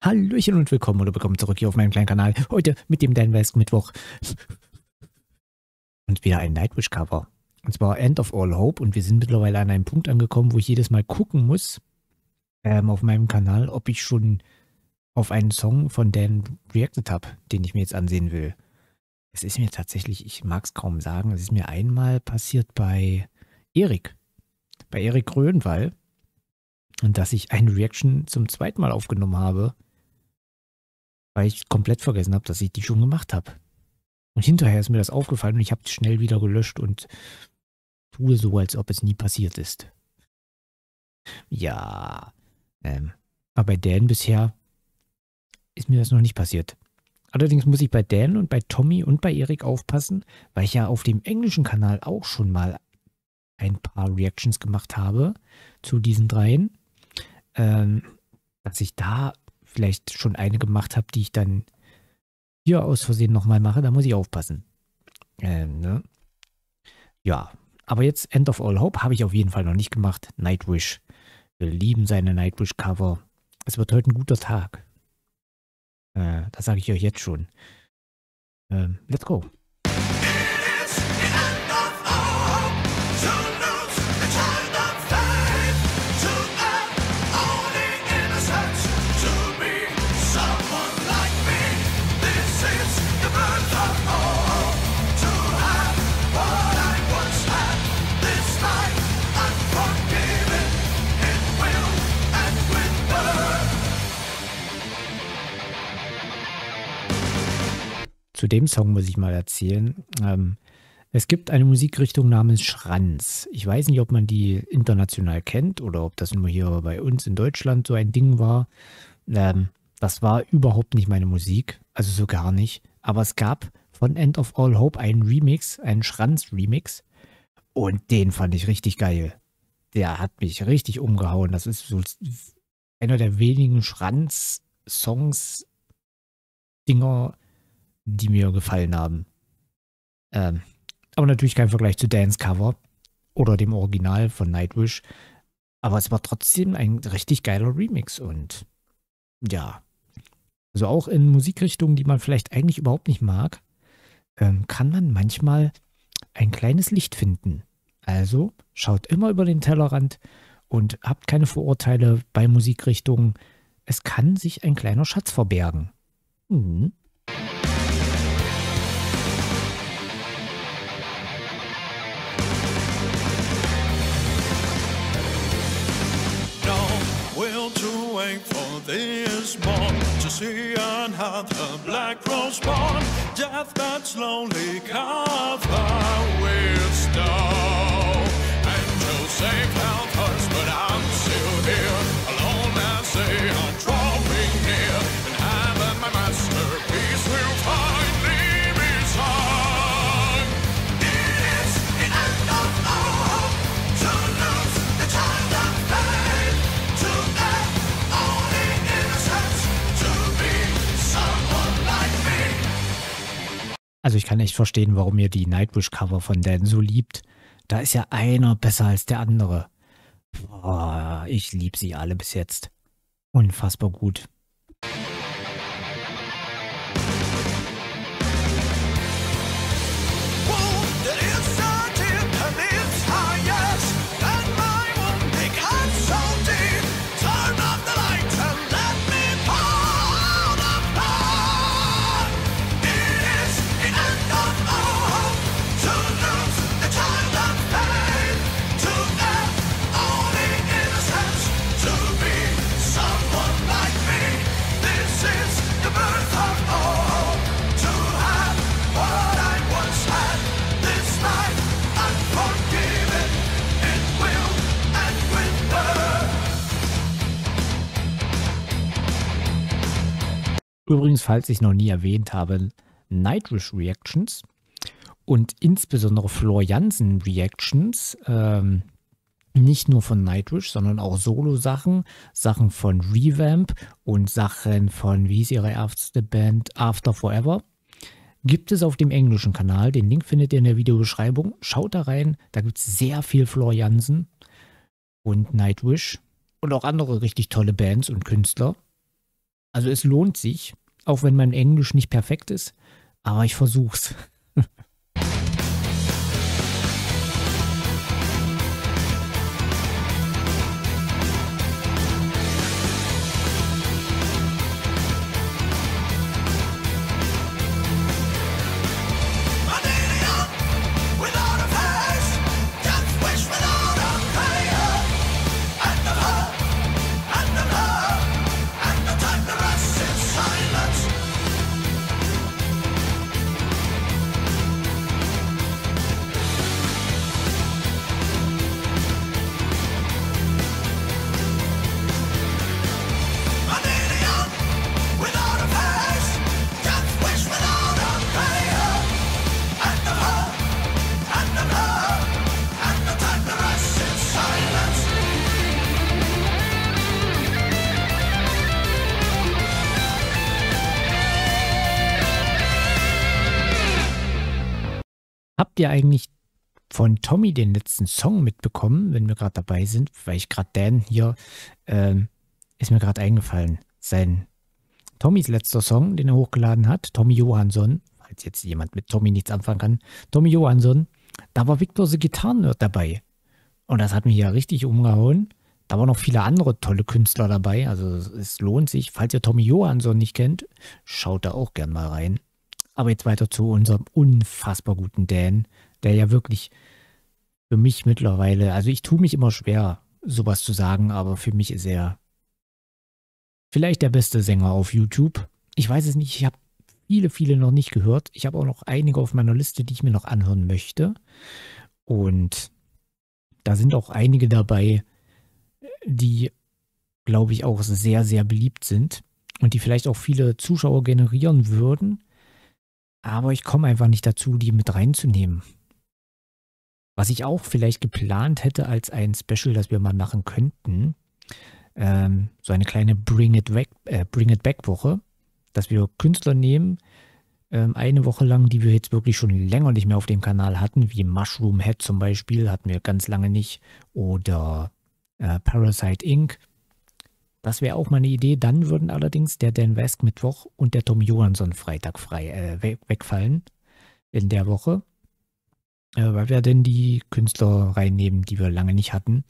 Hallöchen und willkommen oder willkommen zurück hier auf meinem kleinen Kanal. Heute mit dem Dan West Mittwoch und wieder ein Nightwish-Cover. Und zwar End of All Hope und wir sind mittlerweile an einem Punkt angekommen, wo ich jedes Mal gucken muss auf meinem Kanal, ob ich schon auf einen Song von Dan reacted habe, den ich mir jetzt ansehen will. Es ist mir tatsächlich, ich mag es kaum sagen, es ist mir einmal passiert bei Erik Grönwall, und dass ich eine Reaction zum zweiten Mal aufgenommen habe, weil ich komplett vergessen habe, dass ich die schon gemacht habe. Und hinterher ist mir das aufgefallen und ich habe es schnell wieder gelöscht und tue so, als ob es nie passiert ist. Ja, aber bei Dan bisher ist mir das noch nicht passiert. Allerdings muss ich bei Dan und bei Tommy und bei Erik aufpassen, weil ich ja auf dem englischen Kanal auch schon mal ein paar Reactions gemacht habe zu diesen dreien, dass ich da vielleicht schon eine gemacht habe, die ich dann hier aus Versehen nochmal mache. Da muss ich aufpassen. Ne? Ja, aber jetzt End of All Hope habe ich auf jeden Fall noch nicht gemacht. Nightwish. Wir lieben seine Nightwish-Cover. Es wird heute ein guter Tag. Das sage ich euch jetzt schon. Let's go. Zu dem Song muss ich mal erzählen. Es gibt eine Musikrichtung namens Schranz. Ich weiß nicht, ob man die international kennt oder ob das nur hier bei uns in Deutschland so ein Ding war. Das war überhaupt nicht meine Musik, also so gar nicht. Aber es gab von End of All Hope einen Remix, einen Schranz-Remix. Und den fand ich richtig geil. Der hat mich richtig umgehauen. Das ist so einer der wenigen Schranz-Songs, Dinger, die mir gefallen haben. Aber natürlich kein Vergleich zu Dans Cover oder dem Original von Nightwish. Aber es war trotzdem ein richtig geiler Remix und ja, also auch in Musikrichtungen, die man vielleicht eigentlich überhaupt nicht mag, kann man manchmal ein kleines Licht finden. Also schaut immer über den Tellerrand und habt keine Vorurteile bei Musikrichtungen. Es kann sich ein kleiner Schatz verbergen. Mhm. For this morn to see another black rose born, death that slowly covered with snow. Angels say help us, but I'm still here, alone as they are drawing near. In heaven, my masterpiece will finally be sung. It is the end of all hope to lose the child of faith, to end. Also ich kann echt verstehen, warum ihr die Nightwish-Cover von Dan so liebt. Da ist ja einer besser als der andere. Boah, ich liebe sie alle bis jetzt. Unfassbar gut. Übrigens, falls ich es noch nie erwähnt habe, Nightwish Reactions und insbesondere Floriansen Reactions, nicht nur von Nightwish, sondern auch Solo-Sachen, Sachen von Revamp und Sachen von, wie hieß ihre erste Band, After Forever, gibt es auf dem englischen Kanal. Den Link findet ihr in der Videobeschreibung. Schaut da rein, da gibt es sehr viel Floriansen und Nightwish und auch andere richtig tolle Bands und Künstler. Also es lohnt sich, auch wenn mein Englisch nicht perfekt ist, aber ich versuch's. Habt ihr eigentlich von Tommy den letzten Song mitbekommen, wenn wir gerade dabei sind? Weil ich gerade Dan hier, ist mir gerade eingefallen. Tommys letzter Song, den er hochgeladen hat, Tommy Johansson, falls jetzt jemand mit Tommy nichts anfangen kann, Tommy Johansson, da war Victor the Gitarrenhirt dabei. Und das hat mich ja richtig umgehauen. Da waren noch viele andere tolle Künstler dabei. Also es lohnt sich, falls ihr Tommy Johansson nicht kennt, schaut da auch gern mal rein. Aber jetzt weiter zu unserem unfassbar guten Dan, der ja wirklich für mich mittlerweile, also ich tue mich immer schwer, sowas zu sagen, aber für mich ist er vielleicht der beste Sänger auf YouTube. Ich weiß es nicht, ich habe viele noch nicht gehört. Ich habe auch noch einige auf meiner Liste, die ich mir noch anhören möchte. Und da sind auch einige dabei, die, glaube ich, auch sehr beliebt sind und die vielleicht auch viele Zuschauer generieren würden. Aber ich komme einfach nicht dazu, die mit reinzunehmen. Was ich auch vielleicht geplant hätte als ein Special, das wir mal machen könnten, so eine kleine Bring It Back Woche, dass wir Künstler nehmen, eine Woche lang, die wir jetzt wirklich schon länger nicht mehr auf dem Kanal hatten, wie Mushroom Head zum Beispiel, hatten wir ganz lange nicht, oder Parasite Inc. Das wäre auch mal eine Idee. Dann würden allerdings der Dan Vasc Mittwoch und der Tommy Johansson Freitag wegfallen in der Woche. Weil wir denn die Künstler reinnehmen, die wir lange nicht hatten.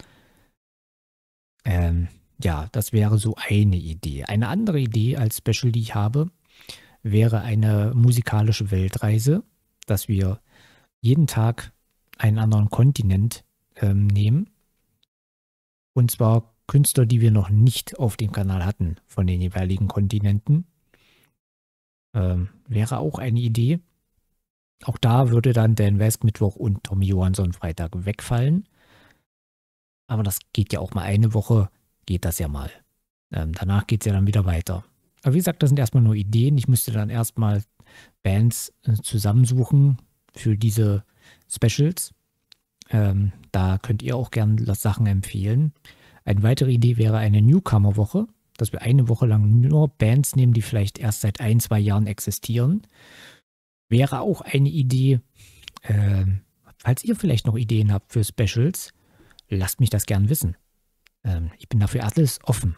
Ja, das wäre so eine Idee. Eine andere Idee als Special, die ich habe, wäre eine musikalische Weltreise, dass wir jeden Tag einen anderen Kontinent nehmen. Und zwar Künstler, die wir noch nicht auf dem Kanal hatten, von den jeweiligen Kontinenten. Wäre auch eine Idee. Auch da würde dann Dan Vasc Mittwoch und Tommy Johansson Freitag wegfallen. Aber das geht ja auch mal eine Woche, geht das ja mal. Danach geht es ja dann wieder weiter. Aber wie gesagt, das sind erstmal nur Ideen. Ich müsste dann erstmal Bands zusammensuchen für diese Specials. Da könnt ihr auch gerne Sachen empfehlen. Eine weitere Idee wäre eine Newcomer-Woche, dass wir eine Woche lang nur Bands nehmen, die vielleicht erst seit 1-2 Jahren existieren. Wäre auch eine Idee. Falls ihr vielleicht noch Ideen habt für Specials, lasst mich das gern wissen. Ich bin dafür alles offen.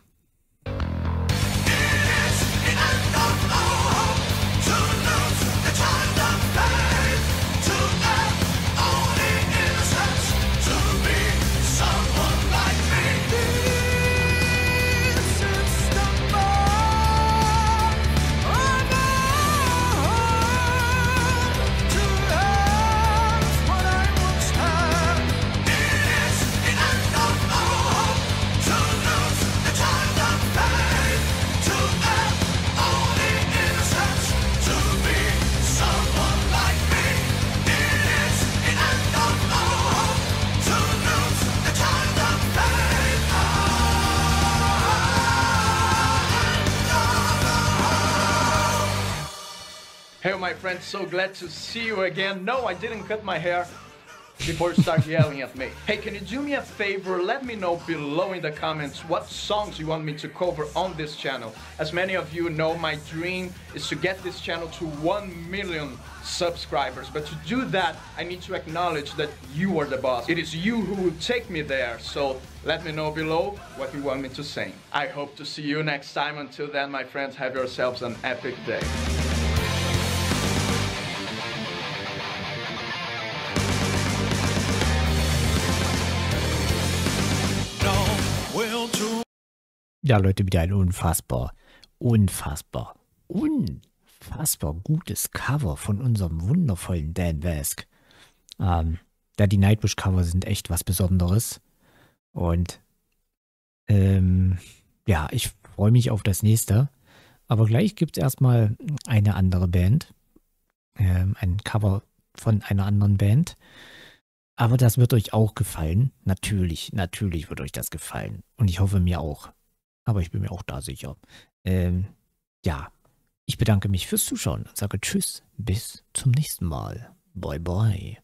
Hey, my friends, so glad to see you again. No, I didn't cut my hair. before you start yelling at me. Hey, can you do me a favor? Let me know below in the comments what songs you want me to cover on this channel. As many of you know, my dream is to get this channel to 1 million subscribers. But to do that, I need to acknowledge that you are the boss. It is you who will take me there. So let me know below what you want me to sing. I hope to see you next time. Until then, my friends, have yourselves an epic day. Ja, Leute, wieder ein unfassbar gutes Cover von unserem wundervollen Dan Vasc. Die Nightwish-Cover sind echt was Besonderes. Und ja, ich freue mich auf das nächste. Aber gleich gibt es erstmal eine andere Band. Ein Cover von einer anderen Band. Aber das wird euch auch gefallen. Natürlich wird euch das gefallen. Und ich hoffe mir auch. Aber ich bin mir auch da sicher. Ja, ich bedanke mich fürs Zuschauen und sage Tschüss, bis zum nächsten Mal. Bye, bye.